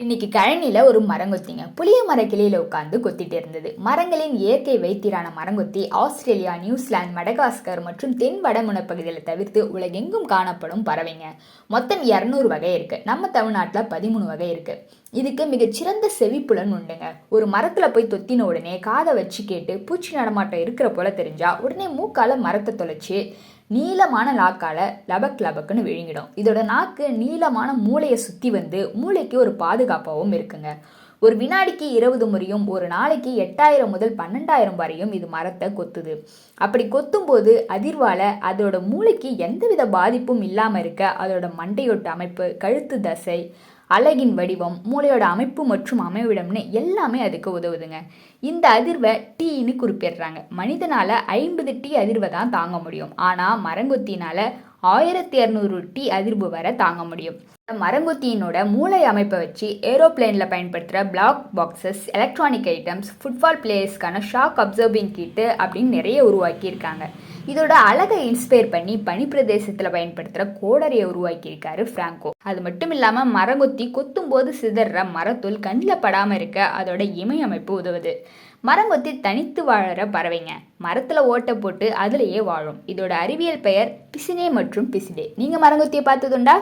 இன்னைக்கு கழனியில ஒரு மரங்கொத்திங்க புளிய மரக்கிளையில உட்கார்ந்து கொத்திட்டு இருந்தது. மரங்களின் இயற்கை வைத்தியரான மரங்கொத்தி ஆஸ்திரேலியா, நியூசிலாந்து, மடகாஸ்கர் மற்றும் தென் வடமுன பகுதிகளை தவிர்த்து உலகெங்கும் காணப்படும் பறவைங்க. மொத்தம் 200 வகை இருக்கு. நம்ம தமிழ்நாட்டில் 13 வகை இருக்கு. இதுக்கு மிகச்சிறந்த செவிப்புலன் உண்டுங்க. ஒரு மரத்துல போய் தொத்தின உடனே காதை வச்சு கேட்டு பூச்சி நடமாட்டம் இருக்கிற போல தெரிஞ்சா உடனே மூக்கால மரத்தை தொலைச்சு நீளமான நாக்கால லபக் லபக்குன்னு விழுங்கிடும். இதோட நாக்கு நீளமான மூளையை சுற்றி வந்து மூளைக்கு ஒரு பாதுகாப்பாகவும் இருக்குங்க. ஒரு வினாடிக்கு 20 முறையும் ஒரு நாளைக்கு 8000 முதல் 12000 வரையும் இது மரத்தை கொத்துது. அப்படி கொத்தும் போது அதிர்வால அதோட மூளைக்கு எந்தவித பாதிப்பும் இல்லாமல் இருக்க அதோட மண்டையோட்ட அமைப்பு, கழுத்து தசை, அலகின் வடிவம், மூளையோட அமைப்பு மற்றும் அமைவிடம்னு எல்லாமே அதுக்கு உதவுதுங்க. இந்த அதிர்வை டீன்னு குறிப்பிடுறாங்க. மனிதனால 50 டீ அதிர்வை தான் தாங்க முடியும். ஆனால் மரங்கொத்தினால 1200 டீ அதிர்வு வரை தாங்க முடியும். மரங்கொத்தியினோட மூளை அமைப்பை வச்சு ஏரோப்ளேனில் பயன்படுத்துகிற black boxes, electronic items, football பிளேயர்ஸ்க்கான ஷாக் அப்சர்விங் கிட்டு அப்படின்னு நிறைய உருவாக்கியிருக்காங்க. இதோட அழகை இன்ஸ்பயர் பண்ணி பனிப்பிரதேசத்தில் பயன்படுத்துகிற கோடரியை உருவாக்கியிருக்காரு ஃப்ராங்கோ. அது மட்டும் இல்லாமல் மரங்கொத்தி கொத்தும் போது சிதற மரத்தூள் கண்ணில் படாமல் இருக்க அதோட இமை அமைப்பு உதவுது. மரங்கொத்தி தனித்து வாழற பறவைங்க. மரத்தில் ஓட்டை போட்டு அதுலேயே வாழும். இதோட அறிவியல் பெயர் பிசினே மற்றும் பிசிடே. நீங்கள் மரங்கொத்தியை பார்த்ததுண்டா?